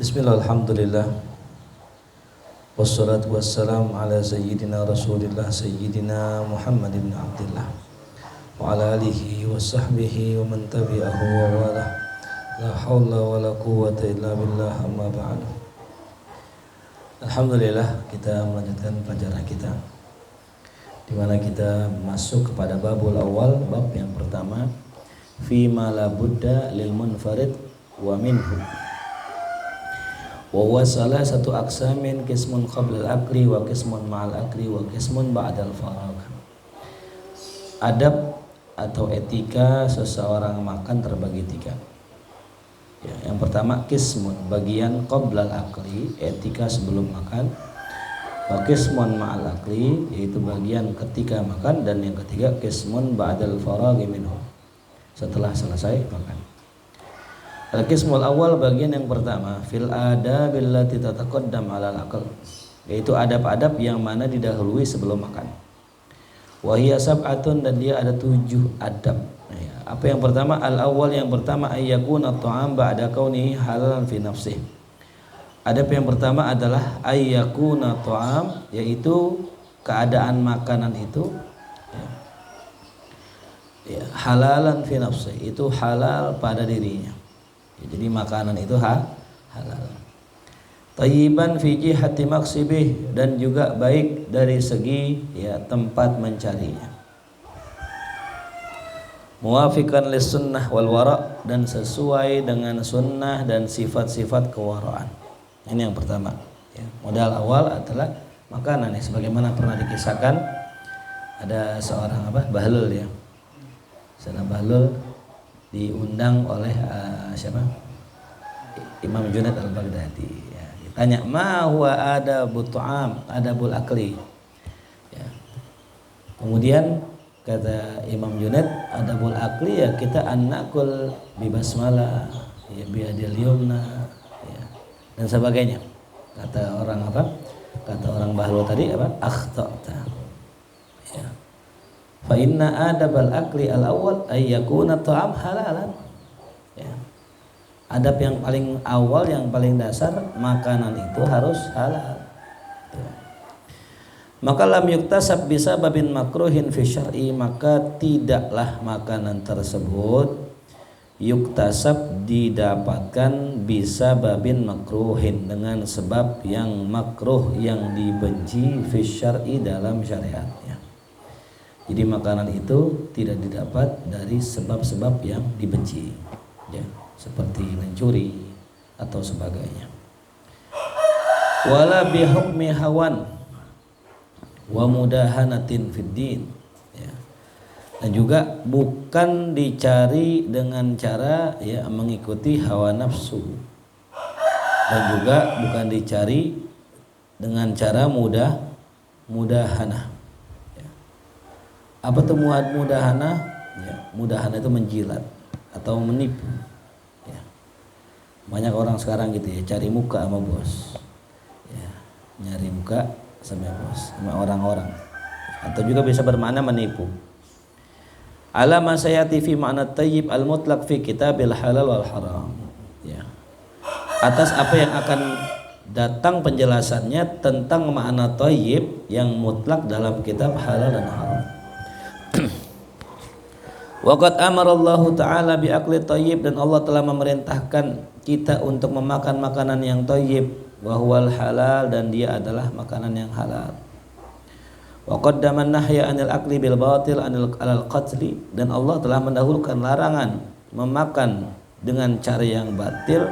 Bismillah, alhamdulillah, wassalatu wassalamu ala sayyidina rasulillah sayyidina Muhammad ibn Abdullah wa ala alihi wa sahbihi wa man tabi'ahu wa wala. La hawla wa la quwwata illa billah, amma ba'du. Alhamdulillah, kita melanjutkan pelajaran kita, di mana kita masuk kepada babul awal, bab yang pertama, fi ma la budda lil munfarid wa minhu. Wa huwa salasatu aqsamin, qismun qabla al-akli wa qismun ma'al akli wa qismun ba'dal faragh. Adab atau etika seseorang makan terbagi tiga. Ya, yang pertama qismun, bagian qabla al-akli, etika sebelum makan. Wa qismun ma'al akli, yaitu bagian ketika makan, dan yang ketiga qismun ba'dal faragh minhu, setelah selesai makan. Al-qismul awal, bagian yang pertama, fil adabil lati tataqaddam 'alal aql, yaitu adab-adab yang mana didahului sebelum makan. Wa hiya sab'atun, dan dia ada 7 adab. Apa yang pertama? Al-awwal, yang pertama, ayyakuna at-ta'am ba'da kaunihi halalan fi nafsihi. Adab yang pertama adalah ayyakuna at-ta'am, yaitu keadaan makanan itu halalan fi nafsihi, itu halal pada dirinya. Jadi makanan itu halal. Thayyiban fi jihati maqsibih, dan juga baik dari segi tempat mencarinya. Muwafiqan lis sunnah wal wara', dan sesuai dengan sunnah dan sifat-sifat kewaraan. Ini yang pertama. Modal awal adalah makanan, sebagaimana pernah dikisahkan ada seorang Bahlul ya. Sana Bahlul diundang oleh siapa? Imam Junaid al-Baghdadi. Ditanya, ma huwa adabut ta'am, adabul akli. Kemudian kata Imam Junaid, adabul akli kita an-nakul bi basmalah, bi adil yumna, dan sebagainya. Kata orang Kata orang Bahlul tadi akhta'ta. Fa inna adabal akli al-awwal ay yakuna ta'am halalan. Adab yang paling awal, yang paling dasar, makanan itu harus halal. Maka lam yuktasab bisababin makruhin fi syar'i, maka tidaklah makanan tersebut yuktasab, didapatkan, bisababin makruhin, dengan sebab yang makruh, yang dibenci, fi syar'i, dalam syariatnya. Jadi makanan itu tidak didapat dari sebab-sebab yang dibenci, seperti mencuri atau sebagainya. Wala bihukmi hawan wa mudahanatin fid din, dan juga bukan dicari dengan cara mengikuti hawa nafsu, dan juga bukan dicari dengan cara mudahanah. Apa itu mudahana? Mudahana itu menjilat atau menipu. Banyak orang sekarang gitu cari muka sama bos, nyari muka sama bos, sama orang-orang, atau juga bisa bermakna menipu. Alama sayati fi ma'na tayyib al-mutlaq fi kitabil halal wal haram. Atas apa yang akan datang penjelasannya tentang makna tayyib yang mutlak dalam kitab halal dan haram. Waqad amarallahu ta'ala bi akli thayyib, dan Allah telah memerintahkan kita untuk memakan makanan yang thayyib, wa huwal halal, dan dia adalah makanan yang halal. Wa qaddama an-nahya 'anil akli bil batil 'alal qatli, dan Allah telah mendahulukan larangan memakan dengan cara yang batil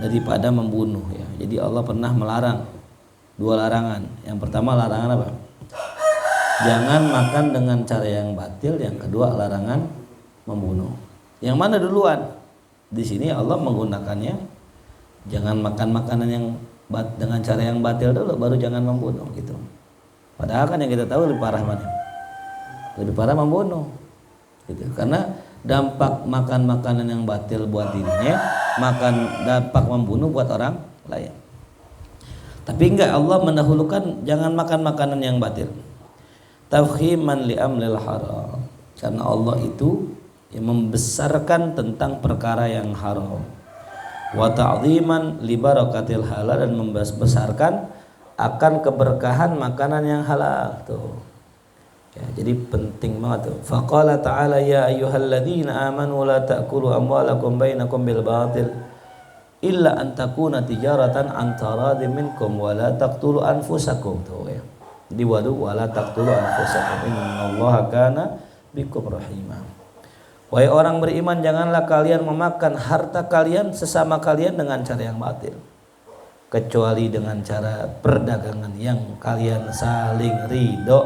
daripada membunuh. Jadi Allah pernah melarang 2 larangan. Yang pertama larangan apa? Jangan makan dengan cara yang batil. Yang kedua larangan membunuh. Yang mana duluan? Di sini Allah menggunakannya, jangan makan makanan yang dengan cara yang batil dulu, baru jangan membunuh gitu. Padahal kan yang kita tahu lebih parah mana? Lebih parah membunuh gitu. Karena dampak makan makanan yang batil buat dirinya, dampak membunuh buat orang lain. Tapi enggak, Allah mendahulukan jangan makan makanan yang batil. Tafhiman li amlil haram, karena Allah itu membesarkan tentang perkara yang haram. wa ta'dhiman li barakatil halal, dan membesarkan akan keberkahan makanan yang halal tuh. Ya, jadi penting banget tuh. Faqala ta'ala ya ayyuhalladzina amanu la ta'kulu amwalakum bainakum bil batil illa an takuna tijaratan an taradin minkum wa la taqtulu anfusakum tuh ya. Di wadu wa la taqtulu anfusakum innallaha kana bikum rahimah. Wahai orang beriman, janganlah kalian memakan harta kalian sesama kalian dengan cara yang batil, kecuali dengan cara perdagangan yang kalian saling ridho.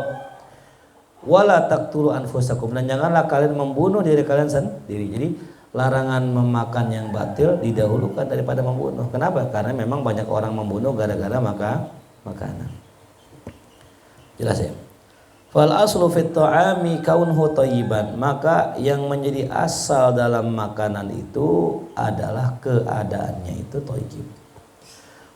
Wala taqtulu anfusakum, dan janganlah kalian membunuh diri kalian sendiri. Jadi larangan memakan yang batil didahulukan daripada membunuh. Kenapa? Karena memang banyak orang membunuh gara-gara makanan. Jelas ya? Fal aslu fit ta'ami kaunhu thayyiban, maka yang menjadi asal dalam makanan itu adalah keadaannya itu thayyib.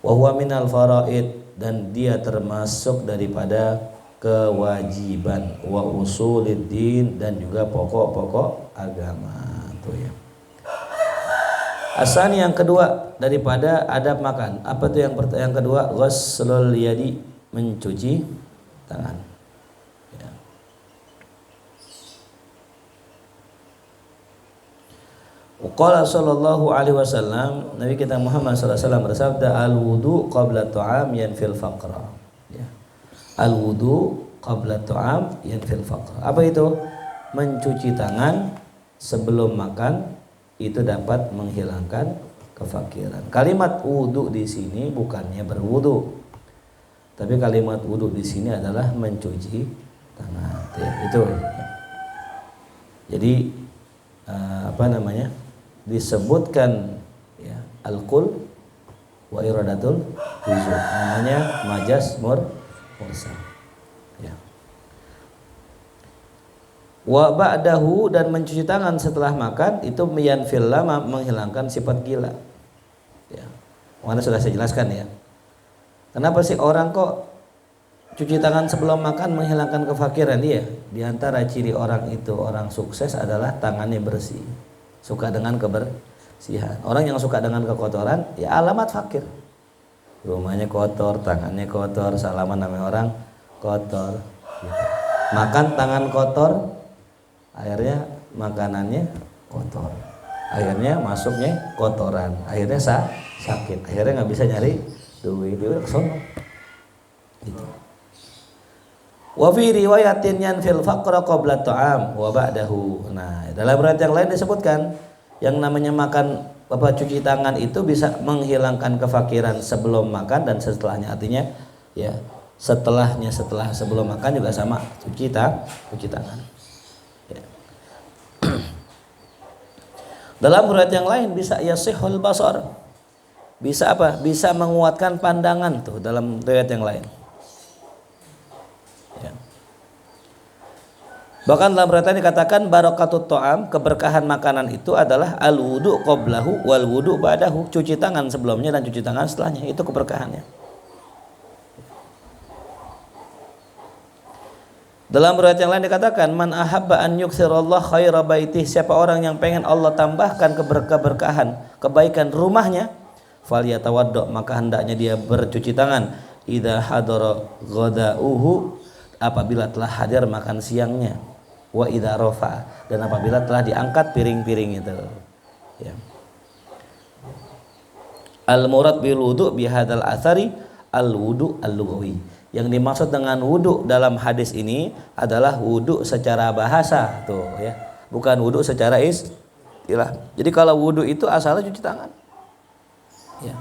Wa huwa minal faraid, dan dia termasuk daripada kewajiban, wa usuluddin, dan juga pokok-pokok agama tuh ya. Asani yang kedua daripada adab makan. Apa tuh yang kedua? Ghuslul yadi, mencuci tangan. Ya. Qala sallallahu alaihi wasallam, Nabi kita Muhammad sallallahu alaihi wasallam bersabda, al-wudu qabla ta'am yanfil faqra. Ya. Al-wudu qabla ta'am yanfil faqra. Apa itu? Mencuci tangan sebelum makan itu dapat menghilangkan kefakiran. Kalimat wudu di sini bukannya berwudu, tapi kalimat wudu di sini adalah mencuci tangan. Itu. Jadi disebutkan ya, al-qul wa iradatul wudu, namanya majas mursal. Ya. Wa ba'dahu, dan mencuci tangan setelah makan itu yanfil lama, menghilangkan sifat gila. Ya. Mana sudah saya jelaskan ya. Kenapa sih orang kok cuci tangan sebelum makan menghilangkan kefakiran? Dia di antara ciri orang itu, orang sukses adalah tangannya bersih, suka dengan kebersihan. Orang yang suka dengan kekotoran ya alamat fakir. Rumahnya kotor, tangannya kotor, salaman sama orang kotor. Gitu. Makan tangan kotor, akhirnya makanannya kotor, akhirnya masuknya kotoran, akhirnya sakit, akhirnya nggak bisa nyari duit, dia kesono gitu. Wa fi riwayatin yanfil faqra qabla ta'am wa ba'dahu. Nah, dalam riwayat yang lain disebutkan yang namanya makan cuci tangan itu bisa menghilangkan kefakiran sebelum makan dan setelahnya. Artinya ya setelah sebelum makan juga sama cuci tangan. Dalam riwayat yang lain bisa yasihul basar. Bisa apa? Bisa menguatkan pandangan tuh dalam riwayat yang lain. Ya. Bahkan dalam riwayat ini dikatakan barakatut ta'am, keberkahan makanan itu adalah al-wudu qablahu wal wudu ba'dahu, cuci tangan sebelumnya dan cuci tangan setelahnya, itu keberkahannya. Dalam riwayat yang lain dikatakan man ahabba an yukthirallah khaira baitih, siapa orang yang pengen Allah tambahkan keberkahan kebaikan rumahnya, falyatawaddo, maka hendaknya dia bercuci tangan, idza hadara ghadauhu, apabila telah hadir makan siangnya, wa idza rafa, dan apabila telah diangkat piring-piring itu ya. Al murad bil wudu bi hadzal athari al wudu al lughawi. Yang dimaksud dengan wudu dalam hadis ini adalah wudu secara bahasa tuh ya, bukan wudu secara istilah. Jadi kalau wudu itu asalnya cuci tangan. Ya.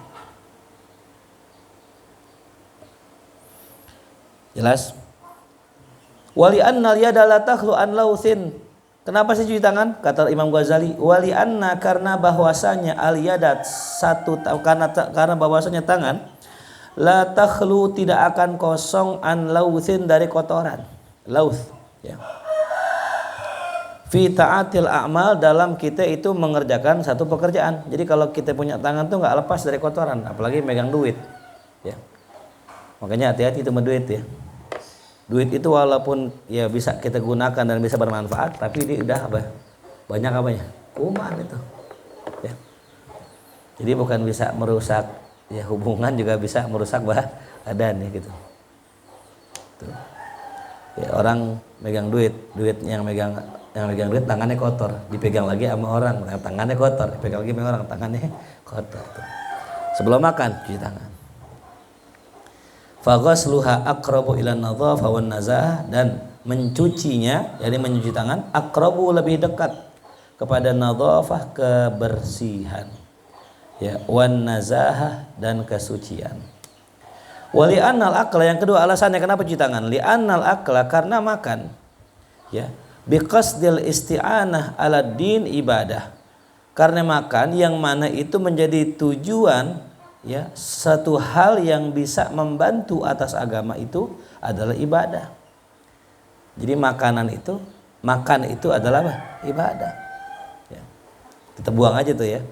Jelas? Wali annal yada la takhlu an lauthin. Kenapa sih cuci tangan? Kata Imam Ghazali, wali anna, karena bahwasanya al yadat karena bahwasanya tangan la takhlu, tidak akan kosong, an lauthin, dari kotoran. Lauth ya. Fi ta'atil a'mal, dalam kita itu mengerjakan satu pekerjaan. Jadi kalau kita punya tangan tuh nggak lepas dari kotoran, apalagi megang duit ya. Makanya hati-hati itu sama duit ya. Duit itu walaupun ya bisa kita gunakan dan bisa bermanfaat, tapi dia udah banyak kuman itu ya. Jadi bukan bisa merusak ya hubungan, juga bisa merusak badan ya gitu. Tuh. Ya, orang megang duit yang megang duit tangannya kotor, dipegang lagi sama orang, tangannya kotor, dipegang lagi sama orang, tangannya kotor. Tuh. Sebelum makan cuci tangan. Faghasluha aqrabu ila nadhafah wan nazah, dan mencucinya, jadi mencuci tangan aqrabu lebih dekat kepada nadhafah kebersihan. Ya, wan nazahah dan kesucian. Wali annal akla, yang kedua alasannya kenapa cuci tangan, li annal akla, karena makan ya biqasdil isti'anah ala din ibadah, karena makan yang mana itu menjadi tujuan ya satu hal yang bisa membantu atas agama itu adalah ibadah. Jadi makan itu adalah apa? Ibadah ya. Kita buang aja tuh ya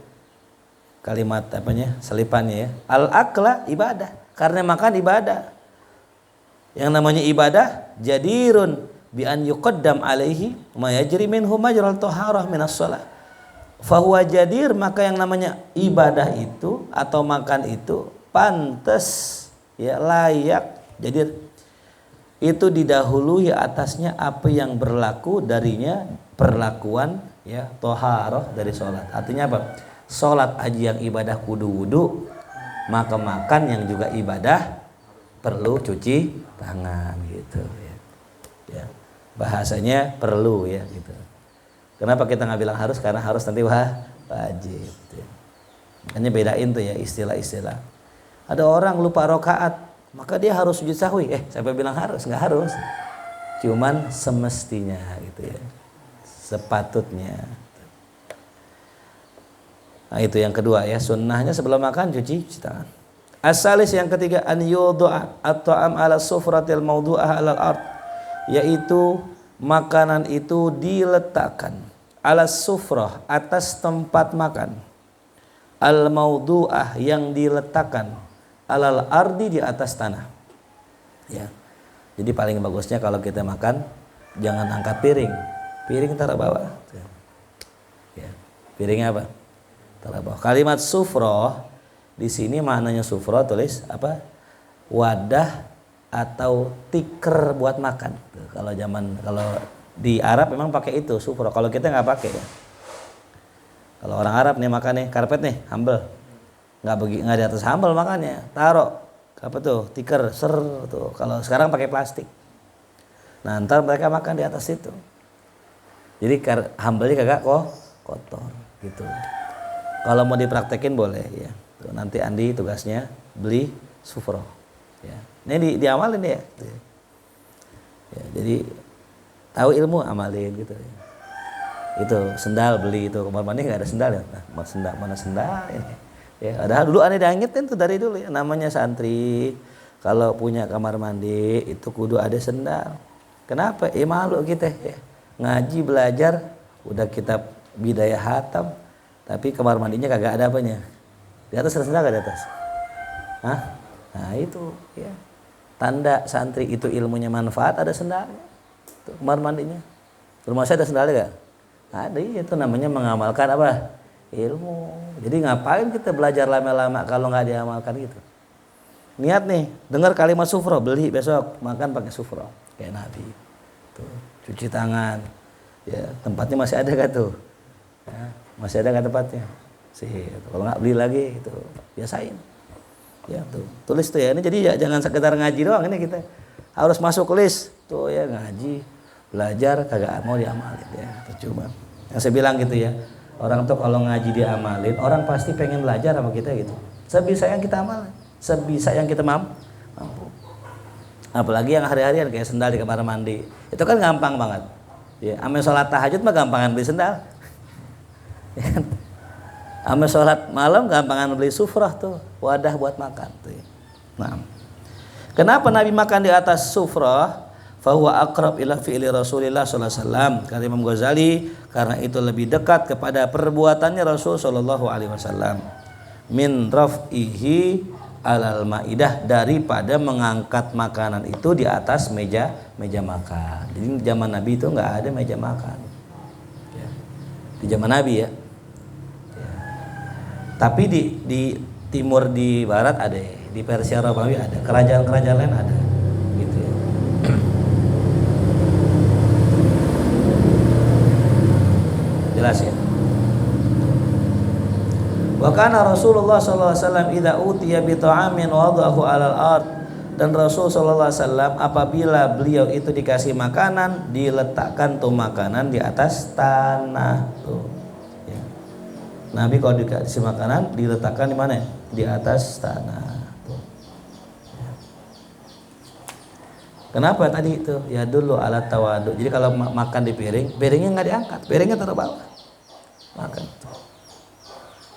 kalimat selipannya ya, al akla ibadah. Karena makan ibadah. Yang namanya ibadah jadirun bi an yuqaddam alaihi ma yajri minhu majral taharah minas shalah. Fahuwa jadir, maka yang namanya ibadah itu atau makan itu pantas ya, layak, jadir itu didahului atasnya apa yang berlaku darinya perlakuan ya taharah dari salat. Artinya apa? Salat aja yang ibadah kudu wudu, maka makan yang juga ibadah perlu cuci tangan gitu ya. Ya. Bahasanya perlu ya gitu. Kenapa kita nggak bilang harus? Karena harus nanti wajib gitu ya. Makanya bedain tuh ya istilah-istilah. Ada orang lupa rakaat, maka dia harus sujud sahwi. Siapa bilang harus? Nggak harus. Cuman semestinya gitu ya. Sepatutnya. Nah, itu yang kedua ya, sunnahnya sebelum makan cuci tangan. Asalis, yang ketiga, an yudu'a at-ta'am ala sufratil mawdu'ah alal ard, yaitu makanan itu diletakkan ala sufrah, atas tempat makan, al mawdu'ah yang diletakkan, alal ardi, di atas tanah ya. Jadi paling bagusnya kalau kita makan jangan angkat piring taruh bawah ya. Piringnya apa? Kalimat sufroh di sini maknanya sufroh, tulis apa? Wadah atau tikar buat makan. Tuh, kalau di Arab memang pakai itu sufroh. Kalau kita nggak pakai ya. Kalau orang Arab nih makan nih karpet nih hambal, nggak di atas hambal makannya, taruh apa tuh tikar tuh. Kalau sekarang pakai plastik. Nah ntar mereka makan di atas itu. Jadi hambalnya kagak kotor gitu. Kalau mau dipraktekin boleh ya. Tuh, nanti Andi tugasnya beli sufroh. Ya. Ini diamalin ya. Ya. Jadi tahu ilmu amalin gitu. Ya. Itu sendal beli itu, kamar mandi nggak ada sendal ya. Nah, mana sendal ini? Ya, ada dulu Andi diangetin tuh dari dulu ya. Namanya santri kalau punya kamar mandi itu kudu ada sendal. Kenapa? Malu kita ya. Ngaji belajar udah kitab bidayah hatam. Tapi kamar mandinya kagak ada apanya. Di atas ada sendal, gak di atas? Hah? Nah itu ya. Tanda santri itu ilmunya manfaat, ada sendalnya. Tuh, kamar mandinya. Rumah saya ada sendalnya gak? Ada, itu namanya mengamalkan apa? Ilmu. Jadi ngapain kita belajar lama-lama kalau gak diamalkan gitu? Niat nih, dengar kalimat sufroh, beli besok makan pakai sufroh kayak Nabi. Tuh, cuci tangan. Ya, tempatnya masih ada gak tuh? Ya, masih ada nggak tempatnya sih, kalau nggak beli lagi itu biasain ya tuh, tulis tuh ya. Ini jadi ya jangan sekedar ngaji doang, ini kita harus masuk list tuh ya, ngaji belajar kagak mau diamalin ya, percuma. Yang saya bilang gitu ya, orang tuh kalau ngaji diamalin, orang pasti pengen belajar sama kita gitu, sebisa yang kita amalin, sebisa yang kita mampu. Apalagi yang hari-harian kayak sendal di kamar mandi, itu kan gampang banget ya. Ame sholat tahajud mah gampangan beli sendal. Ame sholat malam gampangan beli sufrah tuh, wadah buat makan tuh. Nah, kenapa Nabi makan di atas sufrah? Fahuwa aqrab ila fi'li Rasulillah sallallahu alaihi wasallam. Kata Imam Ghazali, karena itu lebih dekat kepada perbuatannya Rasul sallallahu alaihi wasallam. Min raf'ihi alal maidah, daripada mengangkat makanan itu di atas meja makan. Jadi zaman Nabi itu nggak ada meja makan. Ya. Di zaman Nabi ya. Tapi di timur, di barat ada, di Persia Romawi ada, kerajaan-kerajaan lain ada, gitu ya. Jelas ya. Wa kana Rasulullah sallallahu alaihi wasallam idza utiya bi ta'amin wadahu 'alal ard, dan Rasul sallallahu alaihi wasallam apabila beliau itu dikasih makanan, diletakkan tuh makanan di atas tanah tuh. Ya. Nabi kalau dikasih makanan diletakkan di mana? Di atas tanah tuh. Ya. Kenapa tadi itu? Ya dulu alat tawadu. Jadi kalau makan di piring, piringnya nggak diangkat, piringnya taruh bawah. Makan tuh.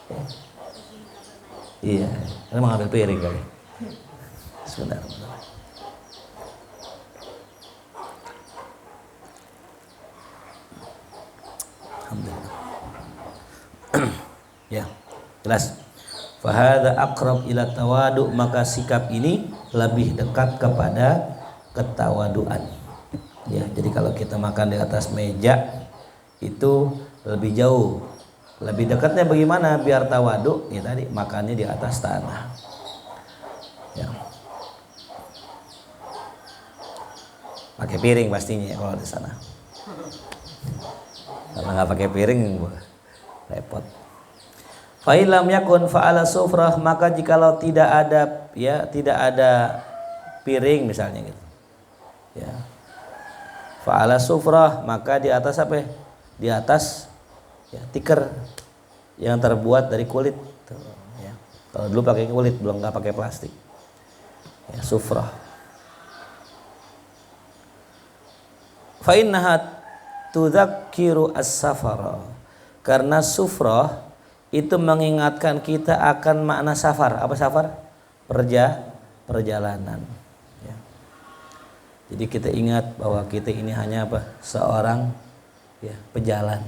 Ya. Iya, karena mengambil piring kali. Sebentar. Alhamdulillah. Ya, jelas. Fahada aqrab ila tawadu, maka sikap ini lebih dekat kepada ketawaduan. Ya, jadi kalau kita makan di atas meja itu lebih jauh. Lebih dekatnya bagaimana biar tawadu? Ya tadi makannya di atas tanah. Ya. Pakai piring pastinya ya, kalau di sana. Kalau nggak pakai piring repot. Fa'ilam yakun fa'ala sufrah, maka jikalau tidak ada, ya tidak ada piring misalnya gitu. Ya. Fa'ala sufrah, maka di atas apa? Di atas ya tikar yang terbuat dari kulit tuh, ya. Kalau dulu pakai kulit, belum nggak pakai plastik. Ya, sufrah. Fa innaha tudzakiru as-safara, karena sufrah itu mengingatkan kita akan makna safar. Apa safar? Perjalanan. Ya. Jadi kita ingat bahwa kita ini hanya apa? Seorang ya pejalan.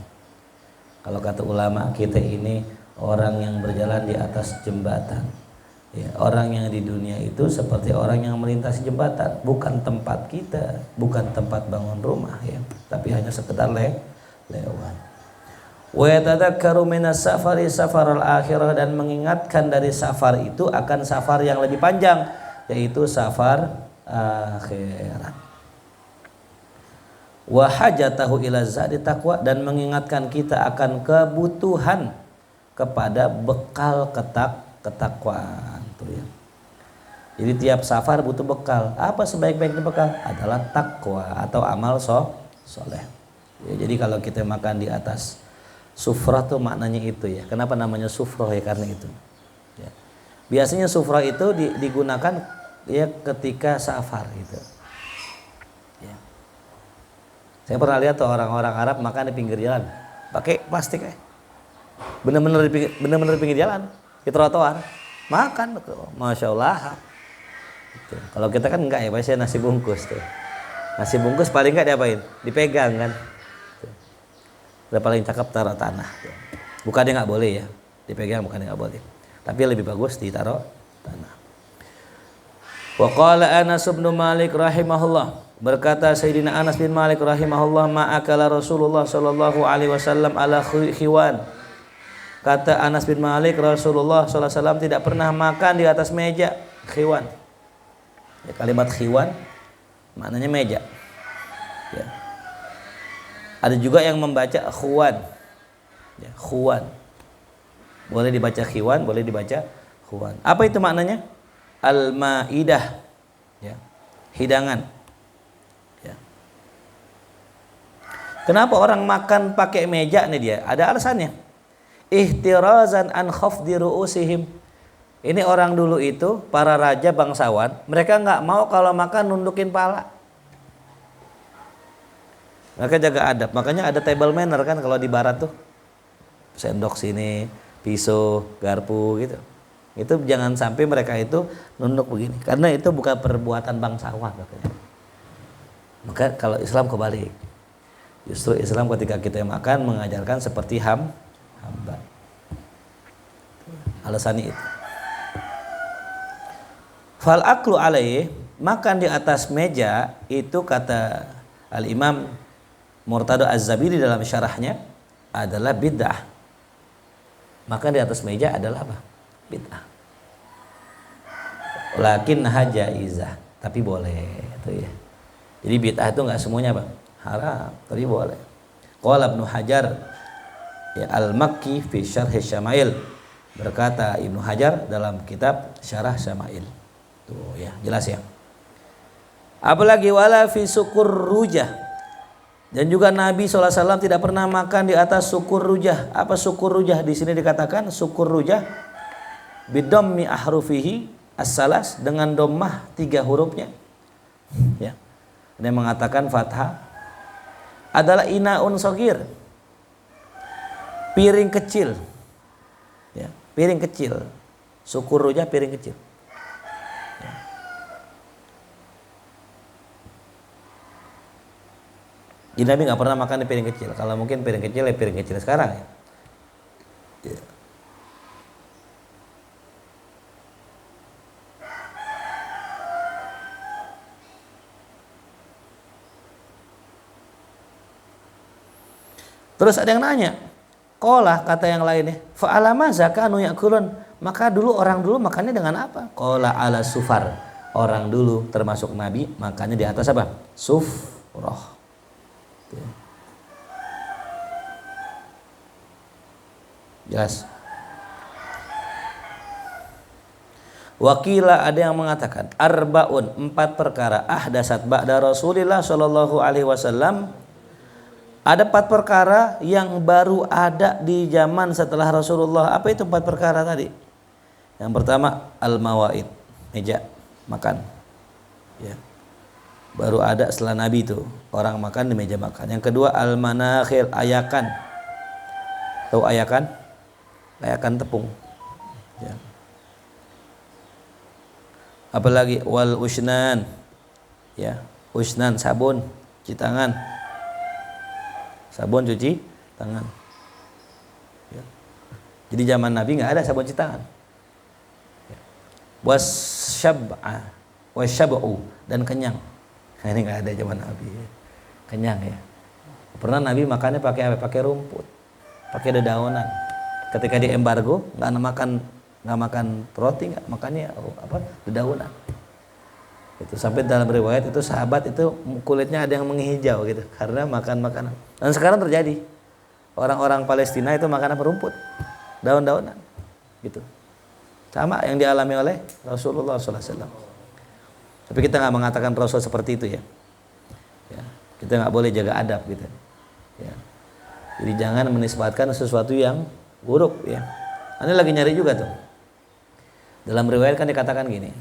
Kalau kata ulama, kita ini orang yang berjalan di atas jembatan. Ya, orang yang di dunia itu seperti orang yang melintasi jembatan, bukan tempat kita, bukan tempat bangun rumah ya, tapi hanya sekedar lewat. Wa yatadzakkaru minas safari safaral akhirah, dan mengingatkan dari safar itu akan safar yang lebih panjang, yaitu safar akhirat. Wa hajatahu ila zadi taqwa, dan mengingatkan kita akan kebutuhan kepada bekal ketakwaan tuh ya. Jadi tiap safar butuh bekal. Apa sebaik-baiknya bekal? Adalah takwa atau amal soleh. Ya, jadi kalau kita makan di atas sufrah tuh maknanya itu ya. Kenapa namanya sufrah ya? Karena itu. Ya. Biasanya sufrah itu digunakan ya ketika safar gitu. Ya. Saya pernah lihat tuh orang-orang Arab makan di pinggir jalan, pakai plastik ya. Bener-bener di pinggir jalan, di trotoar, makan tuh, masya Allah. Gitu. Kalau kita kan enggak ya, biasanya nasi bungkus tuh. Nasi bungkus paling enggak diapain? Dipegang kan. Tuh. Udah paling cakep taruh tanah. Tuh. Bukannya nggak boleh ya, dipegang bukannya nggak boleh. Tapi lebih bagus ditaruh tanah. Wa qala Anas bin Malik rahimahullah, berkata Sayyidina Anas bin Malik rahimahullah, ma'akala Rasulullah sallallahu alaihi wasallam ala khiwan. Kata Anas bin Malik, Rasulullah sallallahu alaihi wasallam tidak pernah makan di atas meja. Khiwan. Ya, kalimat khiwan maknanya meja. Ya. Ada juga yang membaca khuwan. Ya, khuwan. Boleh dibaca khiwan, boleh dibaca khuwan. Apa itu maknanya? Al-Maidah. Ya. Hidangan. Ya. Kenapa orang makan pakai meja nih dia? Ada alasannya. Ihtirazan an khafdi ru'usihim. Ini orang dulu itu, para raja bangsawan, mereka nggak mau kalau makan nundukin pala. Mereka jaga adab. Makanya ada table manner kan kalau di barat tuh. Sendok sini, pisau, garpu gitu. Itu jangan sampai mereka itu nunduk begini, karena itu bukan perbuatan bangsawan katanya. Maka kalau Islam kebalik, justru Islam ketika kita makan mengajarkan seperti hamba. Alasannya itu. Fal aklu alaih, makan di atas meja itu kata Al-Imam Murtado Az-Zabiri dalam syarahnya adalah bid'ah. maka di atas meja adalah apa? Bid'ah. Lakin jaizah, tapi boleh itu ya. Jadi bid'ah itu enggak semuanya apa? Haram, tapi boleh. Qala Ibnu Hajar ya Al-Makki fi Syarh Syama'il, berkata Ibnu Hajar dalam kitab Syarah Syama'il. Tuh ya, jelas ya. Apalagi wala fi sukur rujah. Dan juga Nabi SAW tidak pernah makan di atas sukur rujah. Apa sukur rujah? Di sini dikatakan sukur rujah bidammi ahrufihi as-salas, dengan dhammah 3 hurufnya. Ya. Dia mengatakan fathah adalah inaun sogir, piring kecil. Ya, piring kecil. Sukur rujah piring kecil. Jadi Nabi nggak pernah makan di piring kecil. Kalau mungkin piring kecil ya piring kecil sekarang ya. Ya. Terus ada yang nanya, qala, kata yang lainnya, fa alama zakanu yakulun, maka dulu orang dulu makannya dengan apa? Qala ala sufar, orang dulu termasuk Nabi makannya di atas apa? Sufrah. Jelas. Wakila, ada yang mengatakan arbaun, 4 perkara ahdasat ba'da Rasulillah sallallahu alaihi wasallam. Ada 4 perkara yang baru ada di zaman setelah Rasulullah. Apa itu 4 perkara tadi? Yang pertama al-mawaid, meja makan. Ya. Baru ada setelah Nabi itu, orang makan di meja makan. Yang kedua al-manakhil, ayakan. Tahu ayakan? Ayakan tepung. Ya. Apalagi wal usnan. Ya, usnan sabun cuci tangan. Sabun cuci tangan. Ya. Jadi zaman Nabi nggak ada sabun cuci tangan. Ya. Wasyab'u, dan kenyang. Nah, ini nggak ada zaman Nabi. Kenyang ya. Pernah Nabi makannya pakai apa? Pakai rumput, pakai dedaunan. Ketika di embargo nggak makan roti, nggak makannya apa? Dedaunan. Itu sampai dalam riwayat itu sahabat itu kulitnya ada yang menghijau gitu karena makan makanan. Dan sekarang terjadi orang-orang Palestina itu makan apa? Rumput, daun-daunan, gitu. Sama yang dialami oleh Rasulullah SAW. Tapi kita nggak mengatakan Rasul seperti itu ya. Ya, kita nggak boleh jaga adab gitu. Ya. Jadi jangan menisbatkan sesuatu yang buruk ya. Ini lagi nyari juga tuh. Dalam riwayat kan dikatakan gini,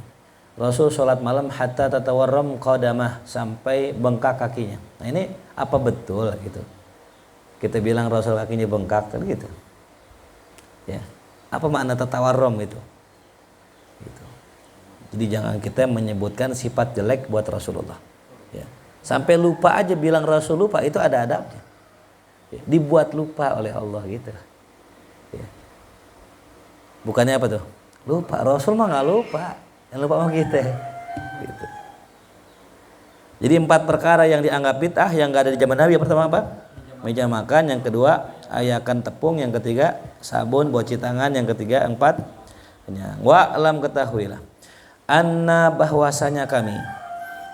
Rasul sholat malam hatta tatawarram qadamah, sampai bengkak kakinya. Nah ini apa betul gitu? Kita bilang Rasul kakinya bengkak kan gitu. Ya. Apa makna tatawarram itu? Gitu. Jadi jangan kita menyebutkan sifat jelek buat Rasulullah. Ya. Sampai lupa aja bilang Rasul lupa, itu ada adabnya. Ya. Dibuat lupa oleh Allah gitu. Ya. Bukannya apa tuh? Lupa. Rasul mah nggak lupa. Yang lupa sama kita. Gitu. Jadi 4 perkara yang dianggap bid'ah yang nggak ada di zaman Nabi. Yang pertama apa? Meja makan. Yang kedua ayakan tepung. Yang ketiga sabun, cuci tangan. Yang ketiga 4 kenyang. Wa alam, ketahuilah anna, bahwasanya kami,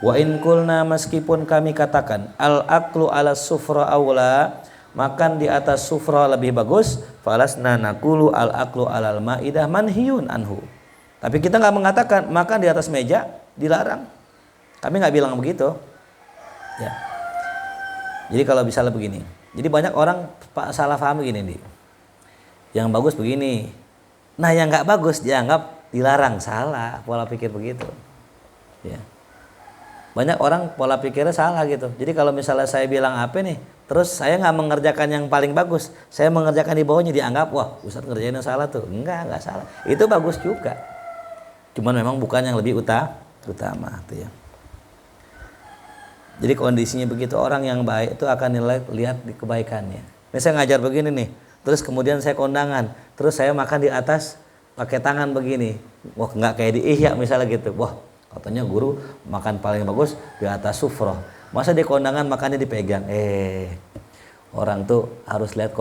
wa in kulna, meskipun kami katakan al aklu ala sufra aula, makan di atas sufra lebih bagus, falasna naqulu al aklu alal maidah manhiyun anhu. Tapi kita nggak mengatakan makan di atas meja dilarang. Kami nggak bilang begitu. Ya. Jadi kalau misalnya begini, jadi banyak orang salah paham begini nih. Yang bagus begini, nah yang nggak bagus dianggap dilarang. Salah pola pikir begitu. Ya. Banyak orang pola pikirnya salah gitu. Jadi kalau misalnya saya bilang apa nih, terus saya nggak mengerjakan yang paling bagus, saya mengerjakan di bawahnya, dianggap wah Ustadz ngerjain yang salah tuh. Enggak salah. Itu bagus juga. Cuman memang bukan yang lebih utama tuh ya. Jadi kondisinya begitu, orang yang baik itu akan lihat di kebaikannya. Ini saya ngajar begini nih, terus kemudian saya kondangan, terus saya makan di atas pakai tangan begini. Wah nggak kayak di Ihya misalnya gitu. Wah katanya guru makan paling bagus di atas sufroh. Masa di kondangan makannya dipegang? Orang tuh harus lihat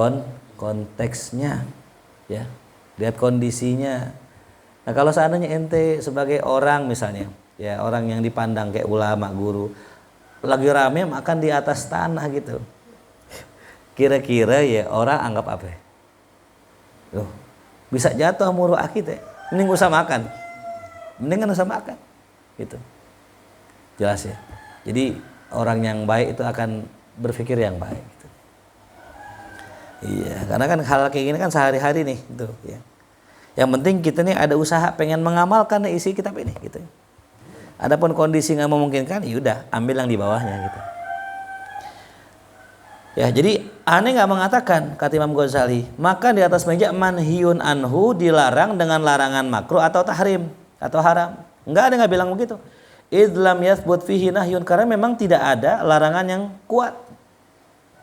konteksnya, ya. lihat kondisinya. Nah kalau seandainya ente sebagai orang misalnya, ya orang yang dipandang kayak ulama, guru, lagi rame makan di atas tanah gitu, kira-kira ya orang anggap apa? Loh, bisa jatuh muruah kita, mending usah makan, mendingan usah makan, gitu. Jelas ya. Jadi orang yang baik itu akan berpikir yang baik. Gitu. Iya, karena kan hal kayak gini kan sehari-hari nih, gitu. Ya. Yang penting kita nih ada usaha pengen mengamalkan isi kitab ini, gitu. Adapun kondisi nggak memungkinkan, ya udah ambil yang di bawahnya, gitu. Ya, jadi aneh nggak mengatakan kata Imam Ghazali, maka di atas meja manhiyun anhu dilarang dengan larangan makruh atau tahrim atau haram. Nggak ada nggak bilang begitu. Idlam yathbut fihi nahyun, karena memang tidak ada larangan yang kuat.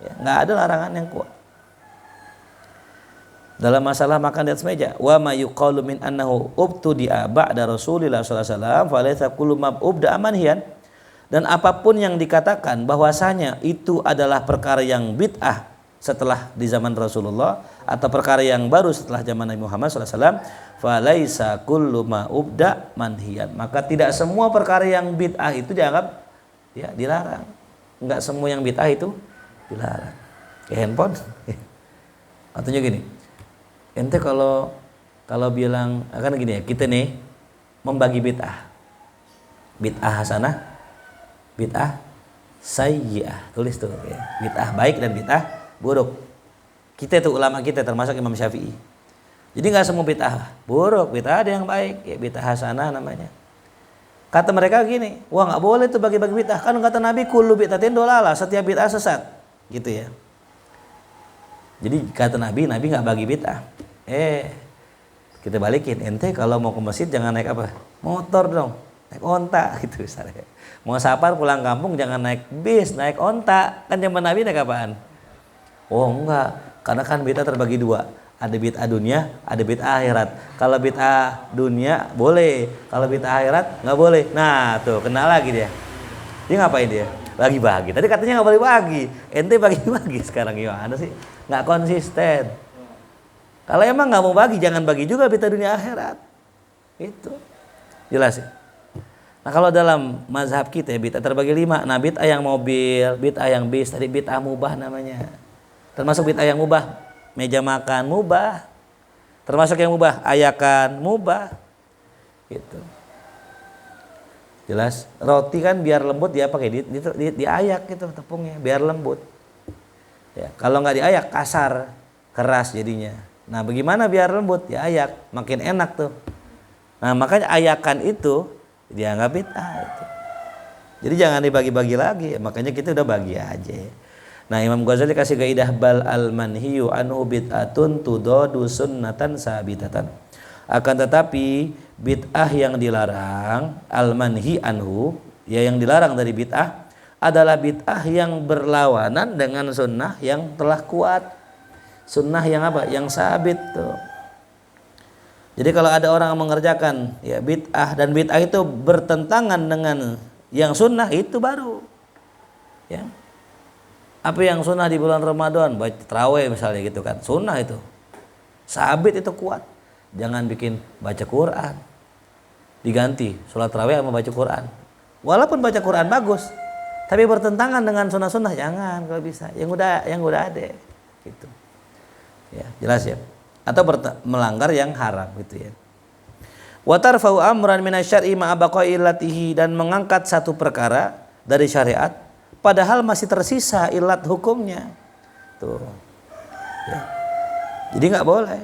Ya, nggak ada larangan yang kuat. Dalam masalah makan di atas meja, wa ma yuqalu min annahu ubtudi'a ba'da Rasulillah sallallahu alaihi wasallam fa laysa kullu ma ubda manhiyan. Dan apapun yang dikatakan bahwasanya itu adalah perkara yang bid'ah setelah di zaman Rasulullah atau perkara yang baru setelah zaman Nabi Muhammad sallallahu alaihi wasallam, fa laysa kullu ma ubda manhiyan. Maka tidak semua perkara yang bid'ah itu dianggap ya dilarang. Enggak semua yang bid'ah itu dilarang. Kayak handphone. Artinya gini. Ente kalau bilang akan gini ya, kita nih membagi bid'ah. Bid'ah hasanah, bid'ah sayyi'ah. Tulis tuh ya. Bid'ah baik dan bid'ah buruk. Kita itu ulama kita termasuk Imam Syafi'i. Jadi enggak semua bid'ah buruk, bid'ah ada yang baik, ya bid'ah hasanah namanya. Kata mereka gini, wah enggak boleh tuh bagi-bagi bid'ah. Kan kata Nabi kullu bid'atin dolalah, setiap bid'ah sesat. Gitu ya. Jadi kata Nabi enggak bagi bid'ah. Kita balikin, ente kalau mau ke masjid jangan naik apa? Motor dong, naik onta gitu misalnya. Mau safar pulang kampung jangan naik bis, naik onta. Kan zaman Nabi naik apaan? Oh enggak, karena kan bid'ah terbagi dua. Ada bid'ah dunia, ada bid'ah akhirat. Kalau bid'ah dunia boleh, kalau bid'ah akhirat nggak boleh. Nah tuh kena lagi dia. Dia ngapain dia? Bagi-bagi. Tadi katanya nggak boleh bagi, ente bagi-bagi sekarang gimana sih? Nggak konsisten. Kalau emang nggak mau bagi, jangan bagi juga bid'ah dunia akhirat. Itu jelas ya. Nah kalau dalam mazhab kita ya, bid'ah terbagi 5. Nah bid'ah yang mobil, bid'ah yang bis, tadi bid'ah mubah namanya. Termasuk bid'ah yang mubah, meja makan mubah. Termasuk yang mubah, ayakan mubah. Gitu. Jelas. Roti kan biar lembut dia pakai diayak gitu tepungnya, biar lembut. Ya, kalau nggak diayak kasar, keras jadinya. Nah bagaimana biar lembut? Ya ayak, makin enak tuh. Nah makanya ayakan itu dianggap bid'ah itu. Jadi jangan dibagi-bagi lagi, makanya kita udah bagi aja. Nah Imam Ghazali kasih kaidah bal al manhiyu anhu bid'atun tudadu sunnatan sabitatan. Akan tetapi bid'ah yang dilarang, al manhi anhu, ya yang dilarang dari bid'ah adalah bid'ah yang berlawanan dengan sunnah yang telah kuat. Sunnah yang apa? Yang sabit tuh. Jadi kalau ada orang yang mengerjakan ya bid'ah dan bid'ah itu bertentangan dengan yang sunnah, itu baru. Ya. Apa yang sunnah di bulan Ramadan? Baca tarawih misalnya gitu kan. Sunnah itu. Sabit itu kuat. Jangan bikin baca Quran. Diganti sholat tarawih sama baca Quran. Walaupun baca Quran bagus, tapi bertentangan dengan sunnah-sunnah jangan kalau bisa. Yang udah ada. Gitu. Ya, jelas ya. Atau melanggar yang haram gitu ya. Wa tarfa'u amran minasyar'i ma'a baqa'illatihi, dan mengangkat satu perkara dari syariat padahal masih tersisa ilat hukumnya. Tuh. Ya. Jadi enggak boleh.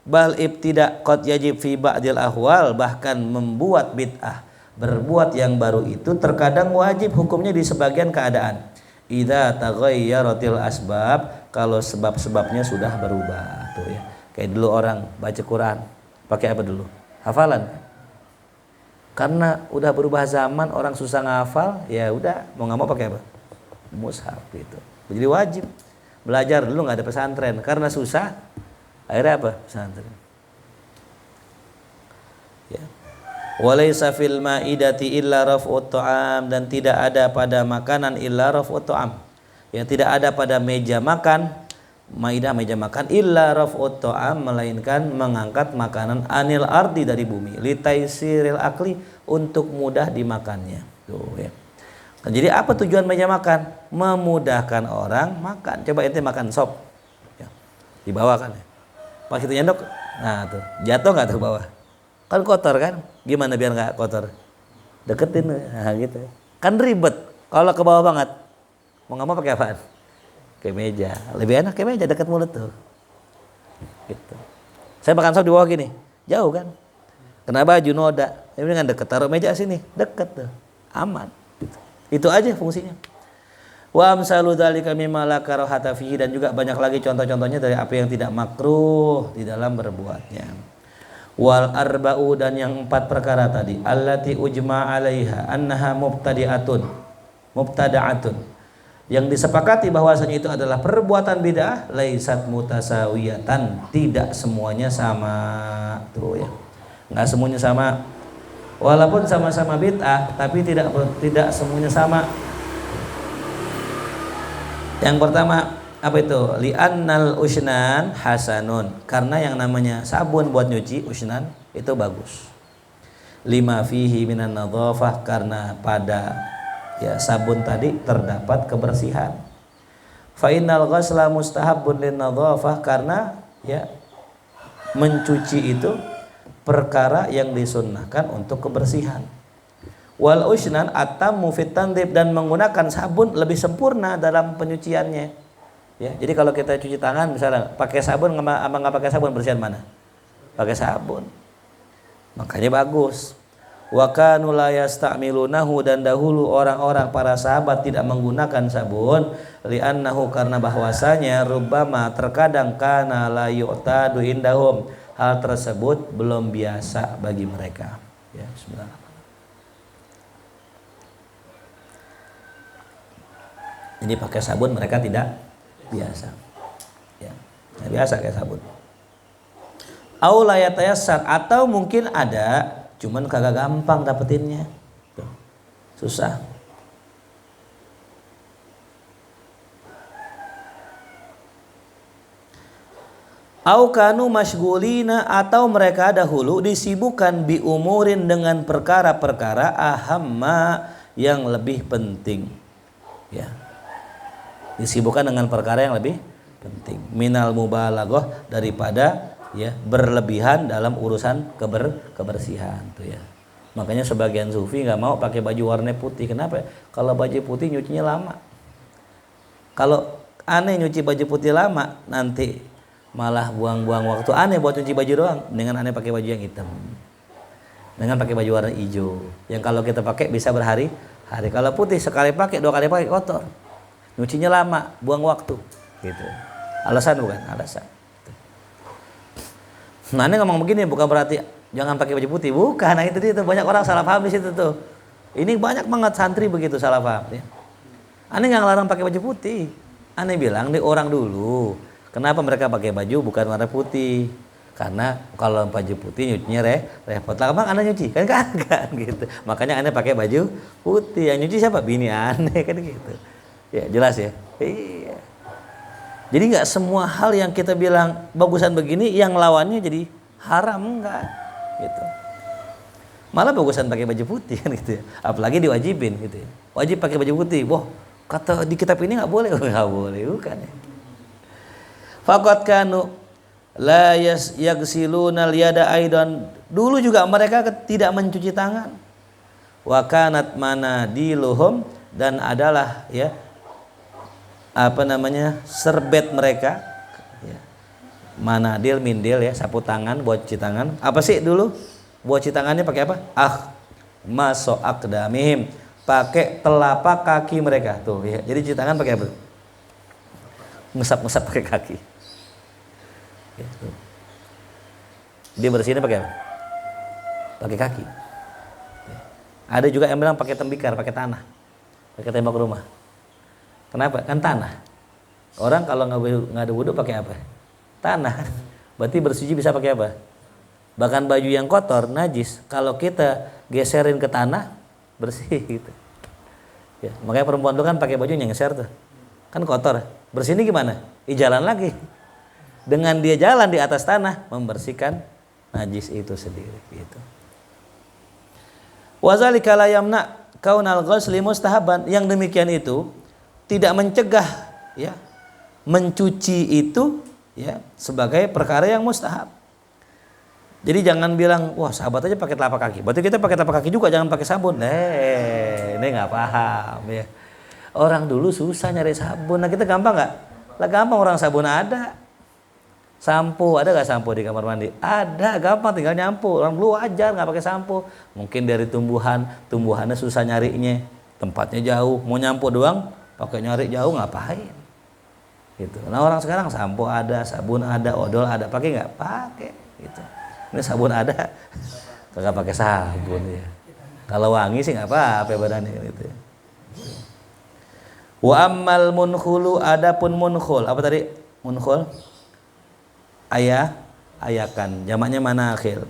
Bal ibtida' qad yajib fi ba'dil ahwal, bahkan membuat bid'ah, berbuat yang baru itu terkadang wajib hukumnya di sebagian keadaan. Idza taghayyaratil asbab, kalau sebab-sebabnya sudah berubah tuh ya. Kayak dulu orang baca Quran pakai apa dulu? Hafalan. Karena udah berubah zaman, orang susah ngafal, ya udah mau nggak mau pakai apa? Mushaf gitu. Jadi wajib belajar dulu, nggak ada pesantren karena susah. Akhirnya apa? Pesantren. Ya. Walaysa fil ma'idati illa raf'ut ta'am, dan tidak ada pada makanan illa raf'ut ta'am. Ya, tidak ada pada meja makan maidah meja makan, illa raf'ut ta'am, melainkan mengangkat makanan anil ardi dari bumi, litaisiril akli, untuk mudah dimakannya. Tuh ya. Jadi apa tujuan meja makan? Memudahkan orang makan. Coba ente makan sop, ya, dibawakan ya. Pas itu nyendok, nah tuh jatuh nggak tuh ke bawah? Kan kotor kan? Gimana biar nggak kotor? Deketin, nah gitu. Kan ribet. Kalau ke bawah banget, mau nggak mau pakai apaan? Ke meja. Lebih enak ke meja, dekat mulut tuh. Gitu. Saya makan sop di bawah gini, jauh kan? Kena baju noda, ini dengan dekat, taruh meja sini, dekat tuh, aman. Gitu. Itu aja fungsinya. Wa amsalu dzalika mimma la karahata fihi, dan juga banyak lagi contoh-contohnya dari apa yang tidak makruh di dalam berbuatnya. Wal arba'u, dan yang 4 perkara tadi, allati ujma 'alaiha annaha mubtada'atun, yang disepakati bahwasanya itu adalah perbuatan bid'ah, laisat mutasawiyatan, tidak semuanya sama. Tuh ya. Enggak semuanya sama. Walaupun sama-sama bid'ah, tapi tidak semuanya sama. Yang pertama apa itu? Li'annal usnan hasanun, karena yang namanya sabun buat nyuci usnan itu bagus. Lima fihi minan nadhafah, karena pada ya sabun tadi terdapat kebersihan. Fa innal ghasla mustahabbun lin nadhafah, karena ya mencuci itu perkara yang disunnahkan untuk kebersihan. Wal usnan atammu fit tandhib, dan menggunakan sabun lebih sempurna dalam penyuciannya. Ya, jadi kalau kita cuci tangan misalnya pakai sabun sama nggak pakai sabun, bersihan mana? Pakai sabun. Makanya bagus. Wa kanu la yasta'milunahu, dan dahulu orang-orang para sahabat tidak menggunakan sabun, li'annahu, karena bahwasanya rubbama, terkadang, kana la yu'tadu indahum, hal tersebut belum biasa bagi mereka. Ya, bismillah. Jadi pakai sabun mereka tidak biasa. Ya, tidak biasa kayak sabun. Au la yatayassar, atau mungkin ada cuman kagak gampang dapetinnya. Tuh, susah. Au kanu masyghulina, atau mereka dahulu disibukkan bi umurin, dengan perkara-perkara ahamma, yang lebih penting. Ya. Disibukkan dengan perkara yang lebih penting, minal mubalaghah, daripada ya berlebihan dalam urusan kebersihan tuh ya. Makanya sebagian sufi nggak mau pakai baju warna putih. Kenapa? Kalau baju putih nyucinya lama. Kalau aneh nyuci baju putih lama, nanti malah buang-buang waktu aneh buat nyuci baju doang. Dengan aneh pakai baju yang hitam, dengan pakai baju warna hijau, yang kalau kita pakai bisa berhari-hari. Kalau putih sekali pakai, 2 kali pakai, kotor. Nyucinya lama, buang waktu, gitu. Alasan bukan? Alasan. Nah, ini ngomong begini bukan berarti jangan pakai baju putih, bukan. Nah itu banyak orang salah paham di situ tuh. Ini banyak banget santri begitu salah paham. Ya. Aneh nggak ngelarang pakai baju putih. Aneh bilang nih orang dulu, kenapa mereka pakai baju bukan warna putih? Karena kalau baju putih nyucinya repot. Lah emang aneh nyuci kan kagak gitu. Makanya aneh pakai baju putih. Yang nyuci siapa? Bini aneh kan gitu. Ya jelas ya. Iya. Jadi nggak semua hal yang kita bilang bagusan begini, yang lawannya jadi haram, enggak. Gitu. Malah bagusan pakai baju putih kan gitu ya. Apalagi diwajibin gitu ya. Wajib pakai baju putih. Wah, kata di kitab ini nggak boleh, nggak boleh, bukan ya. Faqad kanu la yaghsiluna al-yada aidan. Dulu juga mereka tidak mencuci tangan. Wa kanat manadiluhum, dan adalah ya serbet mereka ya. Manadil, mindil ya, sapu tangan buat cuci tangan. Apa sih dulu buat cuci tangannya pakai apa? Maso aqdamihim, pakai telapak kaki mereka tuh ya. Jadi cuci tangan pakai apa? Ngusap-ngusap pakai kaki ya, tuh. Dia bersihinnya pakai apa? Pakai kaki ya. Ada juga yang bilang pakai tembikar, pakai tanah, pakai tembok rumah. Kenapa? Kan tanah. Orang kalau nggak ada wudhu pakai apa? Tanah. Berarti bersuci bisa pakai apa? Bahkan baju yang kotor, najis, kalau kita geserin ke tanah, bersih gitu. Ya, makanya perempuan itu kan pakai baju yang ngeser tuh. Kan kotor. Bersihnya gimana? jalan lagi. Dengan dia jalan di atas tanah membersihkan najis itu sendiri gitu. Wazalika la yamna kaunal ghusli mustahaban. Yang demikian itu tidak mencegah ya mencuci itu ya sebagai perkara yang mustahab. Jadi jangan bilang wah sahabat aja pakai telapak kaki. Berarti kita pakai telapak kaki juga jangan pakai sabun. Ini nggak paham ya. Orang dulu susah nyari sabun. Nah kita gampang nggak? Lah gampang, orang sabun ada. Sampo ada nggak sampo di kamar mandi? Ada, gampang tinggal nyampu. Orang dulu wajar nggak pakai sampo. Mungkin dari tumbuhannya susah nyarinya. Tempatnya jauh, mau nyampu doang pakai nyari jauh ngapain? Gitu. Nah orang sekarang sampo ada, sabun ada, odol ada, pakai nggak? Pakai. Gitu. Ini sabun ada, kagak pakai sabun ya. Kalau wangi sih nggak apa-apa badannya gitu. Wa ammal munkhulu, adapun munkhul, apa tadi munkhul? Ayakan, jamaknya manakhil.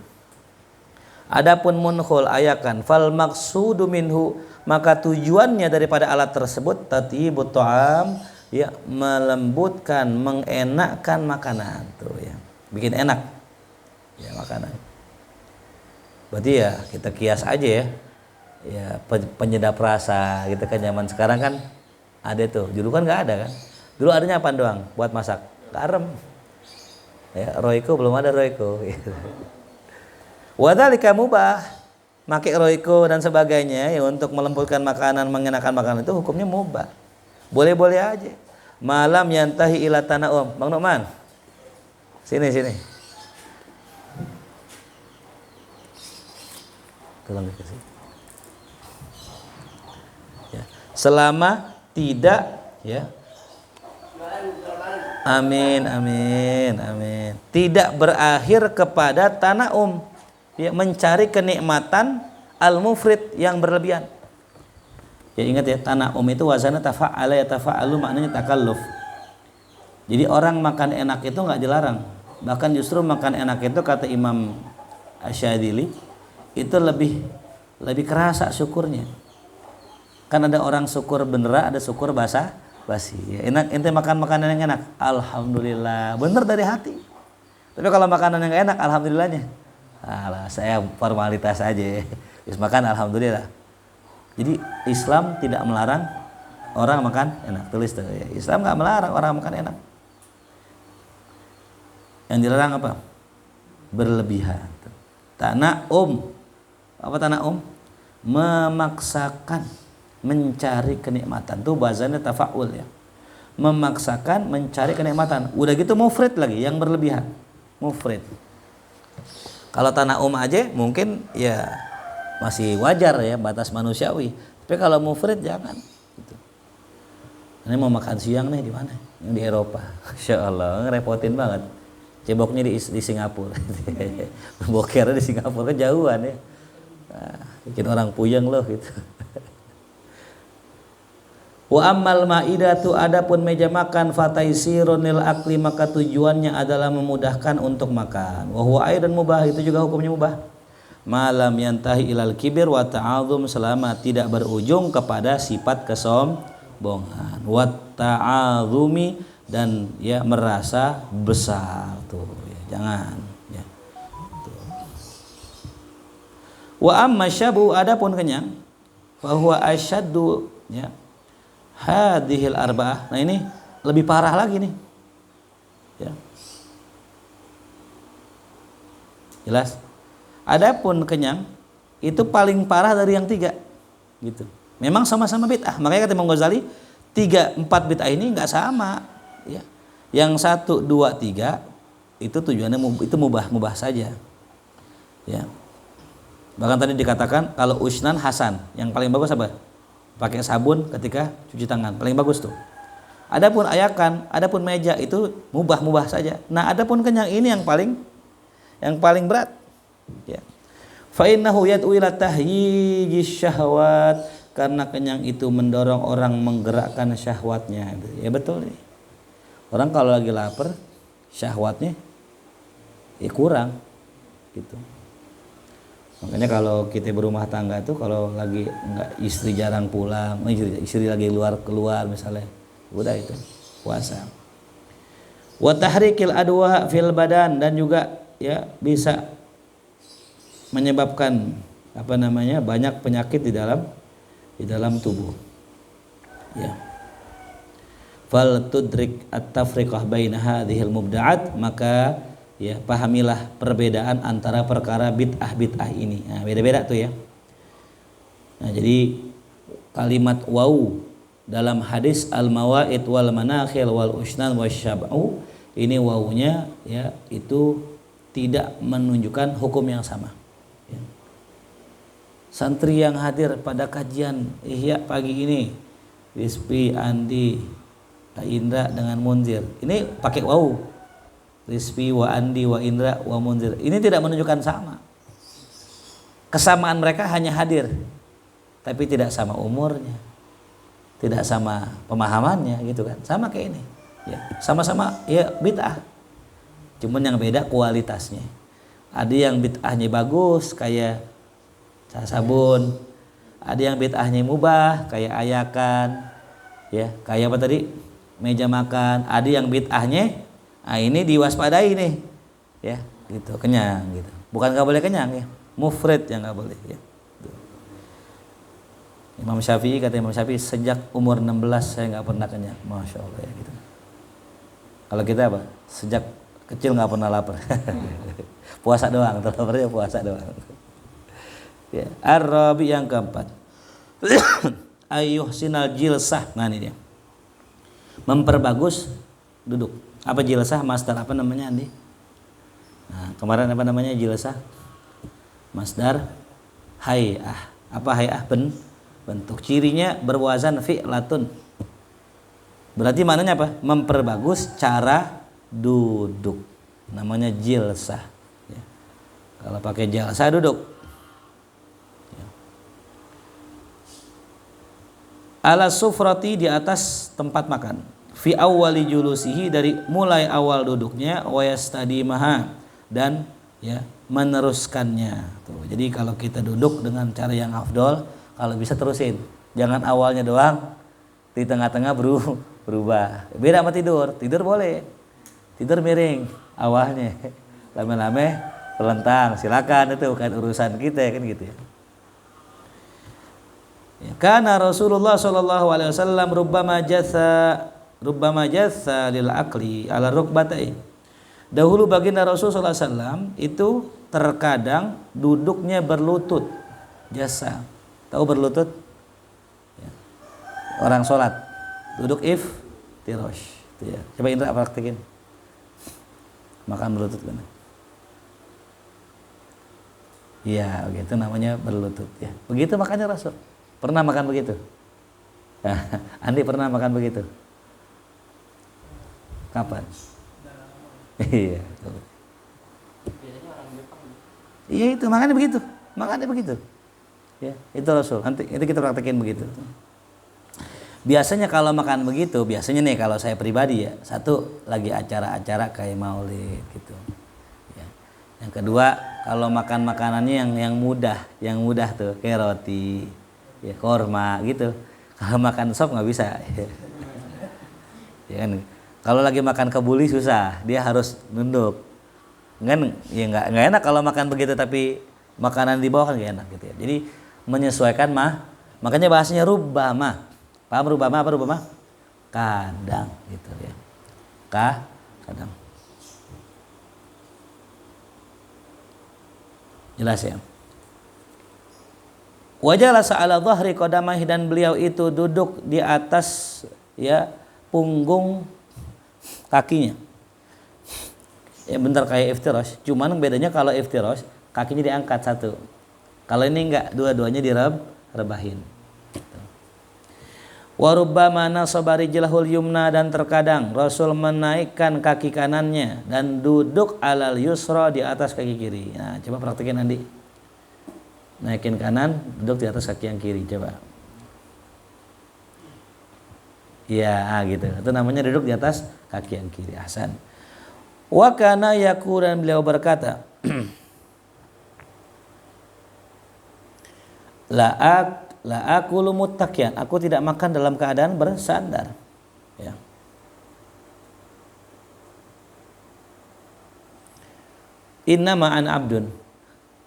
Adapun munkhul ayakan, fal maqsudu minhu, maka tujuannya daripada alat tersebut tatyibut ta'am, ya melembutkan, mengenakkan makanan tuh ya, bikin enak. Ya makanan. Berarti ya kita kias aja ya. Ya penyedap rasa gitu kan, zaman sekarang kan ada tuh. Dulu kan nggak ada kan. Dulu adanya apa doang buat masak? Garam. Ya, Royco belum ada Royco. Gitu. Wadzalika mubah. Pakai Royco dan sebagainya ya untuk melembutkan makanan, mengenakan makanan itu hukumnya mubah. Boleh-boleh aja. Malam yantahi ila tana'um. Bang Numan. Sini. Ya. Selama tidak ya amin tidak berakhir kepada tanaum ya, mencari kenikmatan al-mufrid yang berlebihan. Ya ingat ya, tanaum itu wazannya tafa'ala ya tafa'alu, maknanya takalluf. Jadi orang makan enak itu nggak dilarang, bahkan justru makan enak itu kata Imam Asyadili itu lebih kerasa syukurnya. Kan ada orang syukur beneran, ada syukur basa basi. Ya, enak ente makan makanan yang enak, alhamdulillah, bener dari hati. Tapi kalau makanan yang enak, alhamdulillahnya, alah saya formalitas aja. Terus makan alhamdulillah. Jadi Islam tidak melarang orang makan enak, tulis tuh ya. Islam nggak melarang orang makan enak. Yang dilarang apa? Berlebihan. Tana'um. Apa tana'um? Memaksakan mencari kenikmatan. Tuh bahasanya tafa'ul ya. Memaksakan mencari kenikmatan. Udah gitu mufrid lagi, yang berlebihan. Mufrid. Kalau tana'um aja mungkin ya masih wajar ya, batas manusiawi. Tapi kalau mufrid jangan. Gitu. Ini mau makan siang nih di mana? Yang di Eropa. Insya Allah ngerepotin banget. Ceboknya di Singapura. Bokernya di Singapura kan jauhan ya. Nah, bikin orang puyeng loh gitu. Wa ammal maidatu, adapun meja makan fataisirunil akli, maka tujuannya adalah memudahkan untuk makan. Wa huwa aidan mubah, itu juga hukumnya mubah. Malam yantahi ilal kibir wa ta'adzum, selama tidak berujung kepada sifat kesombongan. Wa ta'adzumi, dan ya merasa besar tuh ya, jangan ya. Wa amma syabu, adapun kenyang, fa huwa asyaddu ya hadhil arba'ah. Nah ini lebih parah lagi nih ya. Jelas. Adapun kenyang itu paling parah dari yang tiga gitu. Memang sama-sama bid'ah. Makanya kata Imam Ghazali 3, 4 bid'ah ini enggak sama ya. Yang 1, 2, 3 itu tujuannya itu mubah saja ya. Bahkan tadi dikatakan kalau usnan hasan, yang paling bagus apa? Pakai sabun ketika cuci tangan, paling bagus tuh. Adapun ayakan, adapun meja itu mubah saja. Nah, adapun kenyang ini yang paling berat ya. Fa innahu yad'u ila tahyijis syahwat, karena kenyang itu mendorong orang menggerakkan syahwatnya. Ya betul nih. Orang kalau lagi lapar, syahwatnya ya kurang gitu. Makanya kalau kita berumah tangga tuh kalau lagi enggak, istri jarang pulang, istri lagi keluar misalnya, udah itu puasa. Wa tahrikil adwa fil badan, dan juga ya bisa menyebabkan banyak penyakit di dalam tubuh. Ya. Fal tudrik at-tafriqah baina hadhil mubda'at, maka ya pahamilah perbedaan antara perkara bid'ah ini. Nah, beda-beda tuh ya. Nah, jadi kalimat wau dalam hadis al-mawaid wal manakhil wal usnan wasyab'u, ini wawunya ya itu tidak menunjukkan hukum yang sama. Ya. Santri yang hadir pada kajian Ihya pagi ini, Rizpi, Andi, Indra dengan Munzir, ini pakai wau. Rizpi wa Andi wa Indra wa Munzir, ini tidak menunjukkan sama. Kesamaan mereka hanya hadir, tapi tidak sama umurnya, tidak sama pemahamannya gitu kan. Sama kayak ini. Ya, sama-sama ya bid'ah. Cuman yang beda kualitasnya. Ada yang bid'ahnya bagus kayak sabun, ada yang bid'ahnya mubah kayak ayakan, ya kayak apa tadi, meja makan. Ada yang bid'ahnya ini diwaspadai nih, ya gitu, kenyang gitu. Bukan nggak boleh kenyang ya, mufrid yang nggak boleh ya. Imam Syafi'i, kata Imam Syafi'i, sejak umur 16 saya nggak pernah kenyang. Masya Allah ya gitu. Kalau kita apa? Sejak kecil nggak pernah lapar. Puasa doang, laparnya puasa doang. Ya. Ar-rabi yang keempat. Ayyuhsinal jilsah. Nah ini dia. Memperbagus duduk. Apa jilsah? Masdar apa namanya Andi? Nah, kemarin apa namanya jilsah? Masdar hay'ah. Apa hay'ah? Bentuk. Cirinya berwazan fi'latun. Berarti maknanya apa? Memperbagus cara duduk. Namanya jilsah. Ya. Kalau pakai jalsah duduk. Ya. Ala sufrati, di atas tempat makan. Fi awwali julusihi, dari mulai awal duduknya, wa yastadimaha, dan ya meneruskannya. Tuh. Jadi kalau kita duduk dengan cara yang afdol, kalau bisa terusin. Jangan awalnya doang, di tengah-tengah berubah. Beda sama tidur. Tidur boleh. Tidur miring awalnya. Lame-lame pelentang. Silakan, itu bukan urusan kita kan gitu ya. Ya, karena Rasulullah sallallahu alaihi wasallam rubbama jatha lil aqli ala rukbatai. Dahulu baginda Rasul sallallahu alaihi wasallam itu terkadang duduknya berlutut. Jasa. Tahu berlutut? Ya. Orang sholat duduk iftirosh. Ya. Coba Indra praktekin. Makan berlutut kan? Iya, begitu namanya berlutut ya. Begitu makannya Rasul. Pernah makan begitu? Andi pernah makan begitu? Kapan? Iya. Iya itu makannya begitu. Makannya begitu. Ya, itu Rasul. Nanti itu kita praktekin begitu. Biasanya kalau makan begitu, biasanya nih kalau saya pribadi ya, satu lagi acara-acara kayak maulid gitu. Ya. Yang kedua, kalau makan makanannya yang mudah tuh, kayak roti, ya korma gitu. Kalau makan sop nggak bisa. Ya kan? Kalau lagi makan kebuli susah, dia harus nunduk. Kan ya nggak enak kalau makan begitu, tapi makanan di bawah kan nggak enak gitu ya. Jadi menyesuaikan makanya bahasanya rubbama. Paham rubbama apa rubbama? Kadang gitu ya. Kadang. Jelas ya. Wajalasa ala dhahri qadamaihi, dan beliau itu duduk di atas ya punggung kakinya. Ya bentar kayak iftirash, cuman bedanya kalau iftirash kakinya diangkat satu. Kalau ini enggak, dua-duanya direbahin. Wa rubbama nasaba rijlahul yumna, dan terkadang Rasul menaikkan kaki kanannya dan duduk alal yusra, di atas kaki kiri. Nah, coba praktekin Andi. Naikin kanan, duduk di atas kaki yang kiri, coba. Iya, gitu. Itu namanya duduk di atas kaki yang kiri. Ahsan. Wa kana yaqulu, dan beliau berkata, La aqulu muttaqiyan, aku tidak makan dalam keadaan bersandar. Ya. Innama ana abdun.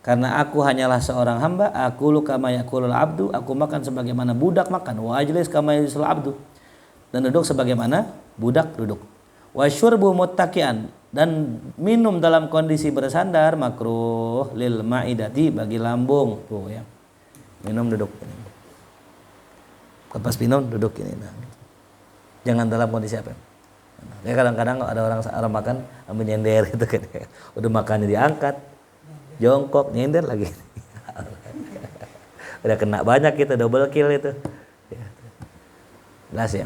Karena aku hanyalah seorang hamba, aku lu kama yakulul abdu, aku makan sebagaimana budak makan, wa ajlis kama yajlisul abdu. Dan duduk sebagaimana budak duduk. Wa syurbu muttaqian, dan minum dalam kondisi bersandar makruh lil maidati, bagi lambung. Tuh ya. Minum duduk. Lepas minum duduk ini. Nah. Jangan dalam kondisi apa? Ya kadang-kadang ada orang makan ambil nyender gitu kan. Udah makannya diangkat, jongkok, nyender lagi. Udah kena banyak gitu, double kill itu. Jelas ya.